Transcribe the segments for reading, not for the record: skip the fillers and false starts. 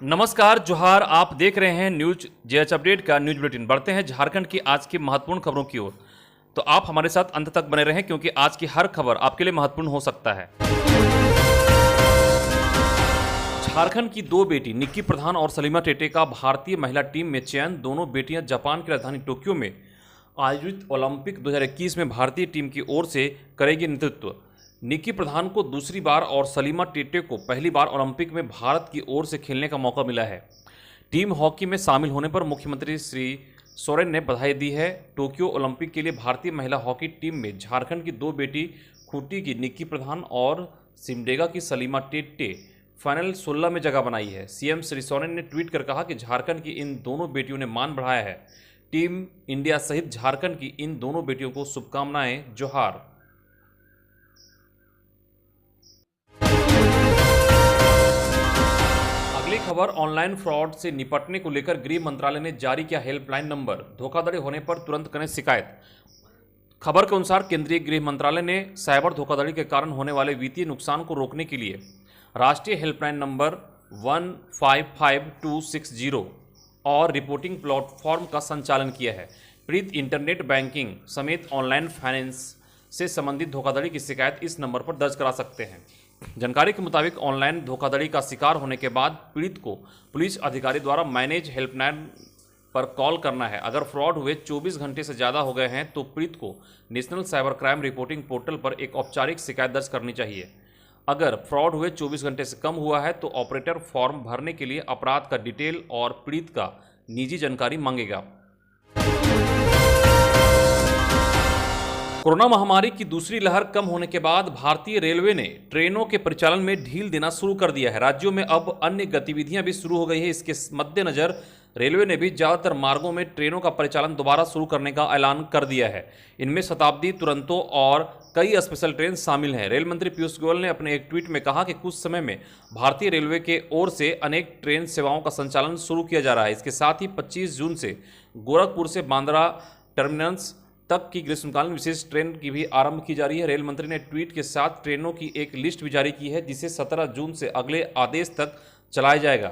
नमस्कार, जोहार। आप देख रहे हैं न्यूज जेएच अपडेट का न्यूज बुलेटिन। बढ़ते हैं झारखंड की आज की महत्वपूर्ण खबरों की ओर। तो आप हमारे साथ अंत तक बने रहें क्योंकि आज की हर खबर आपके लिए महत्वपूर्ण हो सकता है। झारखंड की दो बेटी निक्की प्रधान और सलीमा टेटे का भारतीय महिला टीम में चयन। दोनों बेटियां जापान की राजधानी टोक्यो में आयोजित ओलंपिक 2021 में भारतीय टीम की ओर से करेगी नेतृत्व। निक्की प्रधान को दूसरी बार और सलीमा टेटे को पहली बार ओलंपिक में भारत की ओर से खेलने का मौका मिला है। टीम हॉकी में शामिल होने पर मुख्यमंत्री श्री सोरेन ने बधाई दी है। टोक्यो ओलंपिक के लिए भारतीय महिला हॉकी टीम में झारखंड की दो बेटी खूंटी की निक्की प्रधान और सिमडेगा की सलीमा टेटे फाइनल 16 में जगह बनाई है। सीएम श्री सोरेन ने ट्वीट कर कहा कि झारखंड की इन दोनों बेटियों ने मान बढ़ाया है। टीम इंडिया सहित झारखंड की इन दोनों बेटियों को शुभकामनाएं। जोहार। अगली खबर, ऑनलाइन फ्रॉड से निपटने को लेकर गृह मंत्रालय ने जारी किया हेल्पलाइन नंबर। धोखाधड़ी होने पर तुरंत करें शिकायत। खबर के अनुसार केंद्रीय गृह मंत्रालय ने साइबर धोखाधड़ी के कारण होने वाले वित्तीय नुकसान को रोकने के लिए राष्ट्रीय हेल्पलाइन नंबर 155260 और रिपोर्टिंग प्लेटफॉर्म का संचालन किया है। पीड़ित इंटरनेट बैंकिंग समेत ऑनलाइन फाइनेंस से संबंधित धोखाधड़ी की शिकायत इस नंबर पर दर्ज करा सकते हैं। जानकारी के मुताबिक ऑनलाइन धोखाधड़ी का शिकार होने के बाद पीड़ित को पुलिस अधिकारी द्वारा मैनेज हेल्पलाइन पर कॉल करना है। अगर फ्रॉड हुए 24 घंटे से ज़्यादा हो गए हैं तो पीड़ित को national cyber crime reporting portal पर एक औपचारिक शिकायत दर्ज करनी चाहिए। अगर फ्रॉड हुए 24 घंटे से कम हुआ है तो ऑपरेटर फॉर्म भरने के लिए अपराध का डिटेल और पीड़ित का निजी जानकारी मांगेगा। कोरोना महामारी की दूसरी लहर कम होने के बाद भारतीय रेलवे ने ट्रेनों के परिचालन में ढील देना शुरू कर दिया है। राज्यों में अब अन्य गतिविधियां भी शुरू हो गई है। इसके मद्देनजर रेलवे ने भी ज़्यादातर मार्गों में ट्रेनों का परिचालन दोबारा शुरू करने का ऐलान कर दिया है। इनमें शताब्दी, तुरंतो और कई स्पेशल ट्रेन शामिल हैं। रेल मंत्री पीयूष गोयल ने अपने एक ट्वीट में कहा कि कुछ समय में भारतीय रेलवे के ओर से अनेक ट्रेन सेवाओं का संचालन शुरू किया जा रहा है। इसके साथ ही 25 जून से गोरखपुर से बांद्रा टर्मिनस तक की ग्रीष्मकालीन विशेष ट्रेन की भी आरंभ की जा रही है। रेल मंत्री ने ट्वीट के साथ ट्रेनों की एक लिस्ट भी जारी की है जिसे 17 जून से अगले आदेश तक चलाया जाएगा।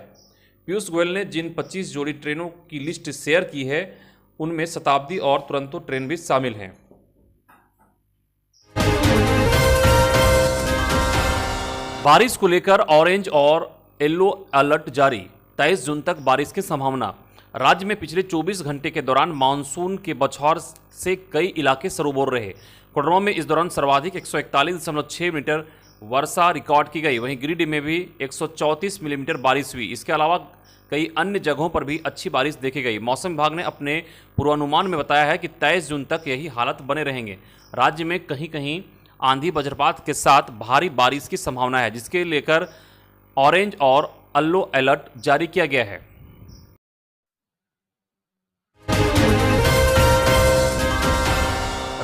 पीयूष गोयल ने जिन 25 जोड़ी ट्रेनों की लिस्ट शेयर की है उनमें शताब्दी और तुरंतो ट्रेन भी शामिल हैं। बारिश को लेकर ऑरेंज और येलो अलर्ट जारी। 23 जून तक बारिश की संभावना। राज्य में पिछले 24 घंटे के दौरान मानसून के बछौर से कई इलाके सरोबोर रहे। कोडरमा में इस दौरान सर्वाधिक 141.6 मीटर वर्षा रिकॉर्ड की गई। वहीं गिरिडीह में भी 134 मिलीमीटर बारिश हुई। इसके अलावा कई अन्य जगहों पर भी अच्छी बारिश देखी गई। मौसम विभाग ने अपने पूर्वानुमान में बताया है कि 23 जून तक यही हालत बने रहेंगे। राज्य में कहीं कहीं आंधी वज्रपात के साथ भारी बारिश की संभावना है, जिसके लेकर ऑरेंज और येलो अलर्ट जारी किया गया है।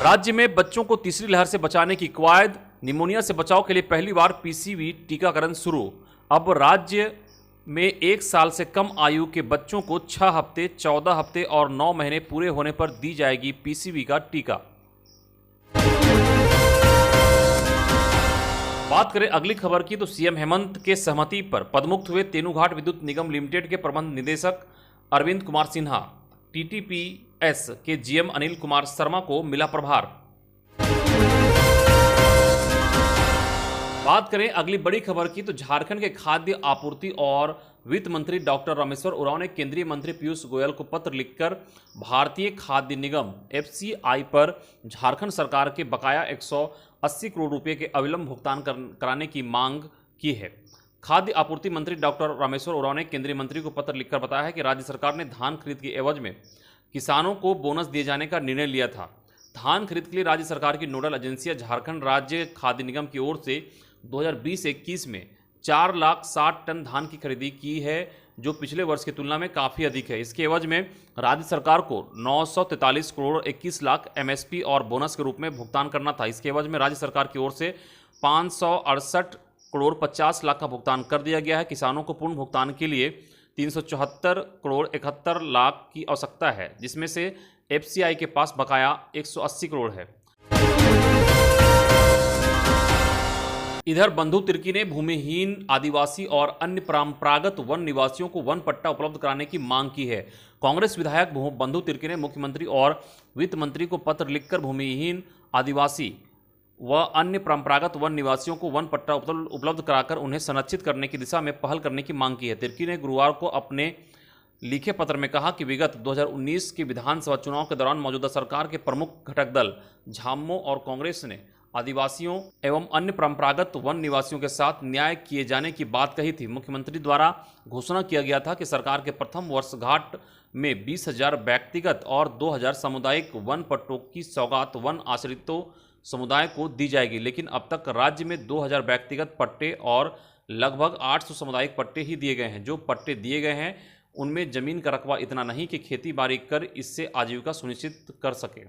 राज्य में बच्चों को तीसरी लहर से बचाने की कवायद। निमोनिया से बचाव के लिए पहली बार पीसीवी टीकाकरण शुरू। अब राज्य में 1 साल से कम आयु के बच्चों को 6 हफ्ते, 14 हफ्ते और 9 महीने पूरे होने पर दी जाएगी पीसीवी का टीका। बात करें अगली खबर की तो सीएम हेमंत के सहमति पर पदमुक्त हुए तेनूघाट विद्युत निगम लिमिटेड के प्रबंध निदेशक अरविंद कुमार सिन्हा। टीटीपीएस के जीएम अनिल कुमार शर्मा को मिला प्रभार। बात करें अगली बड़ी खबर की तो झारखंड के खाद्य आपूर्ति और वित्त मंत्री डॉक्टर रामेश्वर उरांव ने केंद्रीय मंत्री पीयूष गोयल को पत्र लिखकर भारतीय खाद्य निगम एफसीआई पर झारखंड सरकार के बकाया 180 करोड़ रुपए के अविलंब भुगतान कराने की मांग की है। खाद्य आपूर्ति मंत्री डॉक्टर रामेश्वर उरांव ने केंद्रीय मंत्री को पत्र लिखकर बताया है कि राज्य सरकार ने धान खरीद के एवज में किसानों को बोनस दिए जाने का निर्णय लिया था। धान खरीद के लिए राज्य सरकार की नोडल एजेंसियां झारखंड राज्य खाद्य निगम की ओर से 2020-21 में 4,60,000 टन धान की खरीदी की है, जो पिछले वर्ष की तुलना में काफ़ी अधिक है। इसके एवज में राज्य सरकार को 943 करोड़ 21 लाख एमएसपी और बोनस के रूप में भुगतान करना था। इसके एवज में राज्य सरकार की ओर से 568 करोड़ 50 लाख का भुगतान कर दिया गया है। किसानों को पूर्ण भुगतान के लिए 374 करोड़ 71 लाख की आवश्यकता है, जिसमें से एफसीआई के पास बकाया 180 करोड़ है। इधर बंधु तिर्की ने भूमिहीन आदिवासी और अन्य परंपरागत वन निवासियों को वन पट्टा उपलब्ध कराने की मांग की है। कांग्रेस विधायक बंधु तिर्की ने मुख्यमंत्री और वित्त मंत्री को पत्र लिखकर भूमिहीन आदिवासी व अन्य परंपरागत वन निवासियों को वन पट्टा उपलब्ध कराकर उन्हें संरक्षित करने की दिशा में पहल करने की मांग की है। तिर्की ने गुरुवार को अपने लिखे पत्र में कहा कि विगत 2019 के विधानसभा चुनाव के दौरान मौजूदा सरकार के प्रमुख घटक दल झामुमो और कांग्रेस ने आदिवासियों एवं अन्य परंपरागत वन निवासियों के साथ न्याय किए जाने की बात कही थी। मुख्यमंत्री द्वारा घोषणा किया गया था कि सरकार के प्रथम वर्षगांठ में 20,000 व्यक्तिगत और 2,000 सामुदायिक वन पट्टों की सौगात वन आश्रितों समुदाय को दी जाएगी, लेकिन अब तक राज्य में 2,000 व्यक्तिगत पट्टे और लगभग 800 सामुदायिक पट्टे ही दिए गए हैं। जो पट्टे दिए गए हैं उनमें जमीन का रकबा इतना नहीं कि खेती बाड़ी कर इससे आजीविका सुनिश्चित कर सके।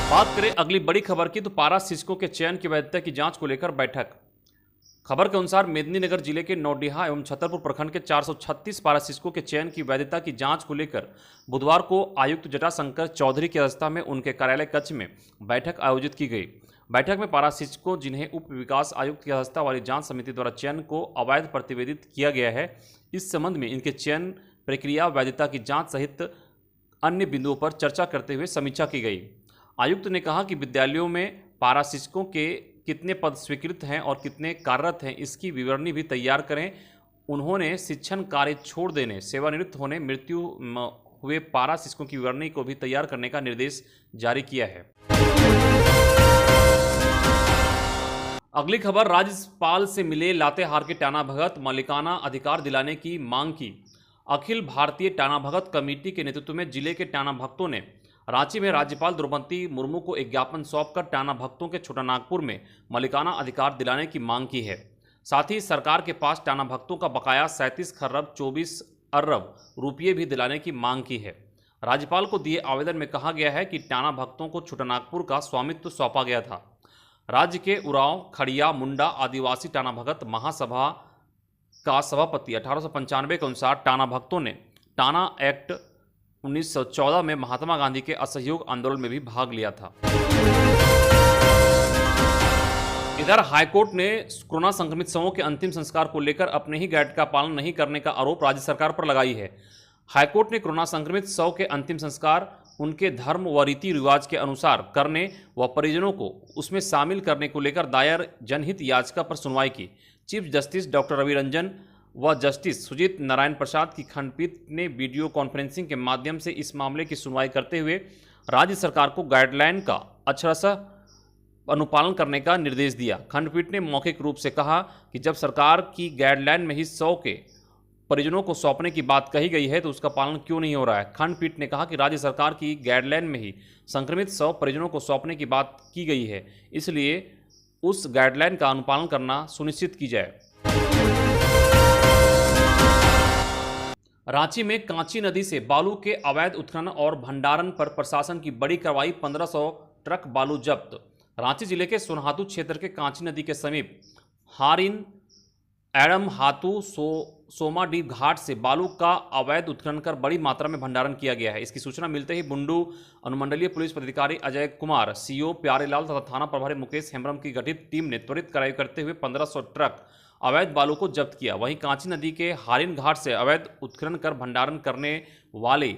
बात करें अगली बड़ी खबर की तो पारा शिक्षकों के चयन की वैधता की जांच को लेकर बैठक। खबर के अनुसार मेदिनीनगर जिले के नौडिहा एवं छतरपुर प्रखंड के 436 पारा शिक्षकों के चयन की वैधता की जांच को लेकर बुधवार को आयुक्त जटाशंकर चौधरी की अध्यक्षता में उनके कार्यालय कक्ष में बैठक आयोजित की गई। बैठक में पारा शिक्षकों जिन्हें उप विकास आयुक्त की अध्यक्षता वाली जांच समिति द्वारा चयन को अवैध प्रतिवेदित किया गया है, इस संबंध में इनके चयन प्रक्रिया वैधता की जांच सहित अन्य बिंदुओं पर चर्चा करते हुए समीक्षा की गई। आयुक्त ने कहा कि विद्यालयों में पारा शिक्षकों के कितने पद स्वीकृत हैं और कितने कार्यरत हैं, इसकी विवरणी भी तैयार करें। उन्होंने शिक्षण कार्य छोड़ देने, सेवानिवृत्त होने, मृत्यु हुए पारा शिक्षकों की विवरणी को भी तैयार करने का निर्देश जारी किया है। अगली खबर, राज्यपाल से मिले लातेहार के टाना भगत, मालिकाना अधिकार दिलाने की मांग की। अखिल भारतीय टाना भगत कमेटी के नेतृत्व में जिले के टाना भक्तों ने रांची में राज्यपाल द्रौपदी मुर्मू को एक ज्ञापन सौंपकर टाना भक्तों के छोटानागपुर में मालिकाना अधिकार दिलाने की मांग की है। साथ ही सरकार के पास टाना भक्तों का बकाया 37 खरब 24 अरब रुपये भी दिलाने की मांग की है। राज्यपाल को दिए आवेदन में कहा गया है कि टाना भक्तों को छोटानागपुर का स्वामित्व सौंपा गया था। राज्य के उरांव, खड़िया, मुंडा आदिवासी टाना भगत महासभा का सभापति 1895 के अनुसार टाना भक्तों ने टाना एक्ट 1914 में महात्मा गांधी के असहयोग आंदोलन में भी भाग लिया था। इधर हाईकोर्ट ने कोरोना संक्रमित शवों के अंतिम संस्कार को लेकर अपने ही गाइड का पालन नहीं करने का आरोप राज्य सरकार पर लगाई है। हाईकोर्ट ने कोरोना संक्रमित शव के अंतिम संस्कार उनके धर्म व रीति रिवाज के अनुसार करने व परिजनों को उसमें शामिल करने को लेकर दायर जनहित याचिका पर सुनवाई की। Chief justice doctor Ravi Ranjan व जस्टिस सुजीत नारायण प्रसाद की खंडपीठ ने वीडियो कॉन्फ्रेंसिंग के माध्यम से इस मामले की सुनवाई करते हुए राज्य सरकार को गाइडलाइन का अक्षरशः अनुपालन करने का निर्देश दिया। खंडपीठ ने मौखिक रूप से कहा कि जब सरकार की गाइडलाइन में ही 100 के परिजनों को सौंपने की बात कही गई है तो उसका पालन क्यों नहीं हो रहा है। खंडपीठ ने कहा कि राज्य सरकार की गाइडलाइन में ही संक्रमित 100 परिजनों को सौंपने की बात की गई है, इसलिए उस गाइडलाइन का अनुपालन करना सुनिश्चित की जाए। रांची में कांची नदी से बालू के अवैध उत्खनन और भंडारण पर प्रशासन की बड़ी कार्रवाई, 1500 ट्रक बालू जब्त। रांची जिले के सोनहातू क्षेत्र के कांची नदी के समीप हारिन एडम हातू सोमाडी घाट से बालू का अवैध उत्खनन कर बड़ी मात्रा में भंडारण किया गया है। इसकी सूचना मिलते ही बुंडू अनुमंडलीय पुलिस पदाधिकारी अजय कुमार, सीओ प्यारेलाल तथा थाना प्रभारी मुकेश हेम्ब्रम की गठित टीम ने त्वरित कार्रवाई करते हुए 1500 ट्रक अवैध बालू को जब्त किया। वहीं कांची नदी के हारिन घाट से अवैध उत्खनन कर भंडारण करने वाले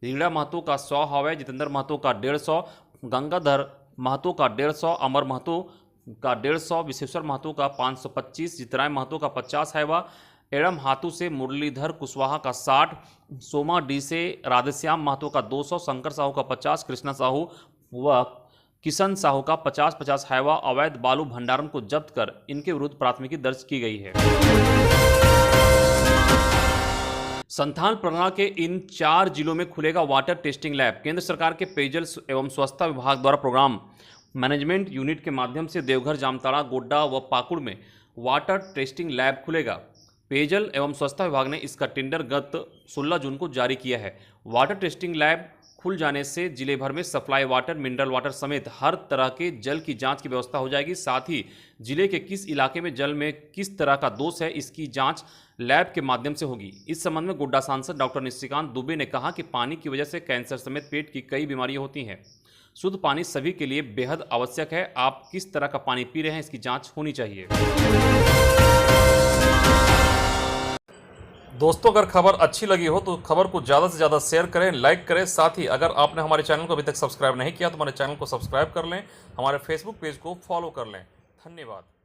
रीड़ा महतो का 100 हवै, जितेंद्र महतो का 150, गंगाधर महतो का 150, अमर महतो का 150, विश्वेश्वर महतो का 525, जितराय महतो का 50 हैवा, एडम हाथू से मुरलीधर कुशवाहा का 60, सोमा डी से राधेश्याम महतो का 200, शंकर साहू का 50, कृष्णा साहू व किशन साहू का 50-50 हैवा अवैध बालू भंडारण को जब्त कर इनके विरुद्ध प्राथमिकी दर्ज की गई है। संथाल परगना के इन 4 जिलों में खुलेगा वाटर टेस्टिंग लैब। केंद्र सरकार के पेयजल एवं स्वच्छता विभाग द्वारा प्रोग्राम मैनेजमेंट यूनिट के माध्यम से देवघर, जामताड़ा, गोड्डा व पाकुड़ में वाटर टेस्टिंग लैब खुलेगा। पेयजल एवं स्वच्छता विभाग ने इसका टेंडर गत 16 जून को जारी किया है। वाटर टेस्टिंग लैब खुल जाने से जिले भर में सप्लाई वाटर, मिनरल वाटर समेत हर तरह के जल की जांच की व्यवस्था हो जाएगी। साथ ही जिले के किस इलाके में जल में किस तरह का दोष है, इसकी जांच लैब के माध्यम से होगी। इस संबंध में गोड्डा सांसद डॉक्टर निशिकांत दुबे ने कहा कि पानी की वजह से कैंसर समेत पेट की कई बीमारियां होती हैं। शुद्ध पानी सभी के लिए बेहद आवश्यक है। आप किस तरह का पानी पी रहे हैं, इसकी जांच होनी चाहिए। दोस्तों, अगर खबर अच्छी लगी हो तो खबर को ज़्यादा से ज़्यादा शेयर करें, लाइक करें। साथ ही अगर आपने हमारे चैनल को अभी तक सब्सक्राइब नहीं किया तो हमारे चैनल को सब्सक्राइब कर लें, हमारे फेसबुक पेज को फॉलो कर लें। धन्यवाद।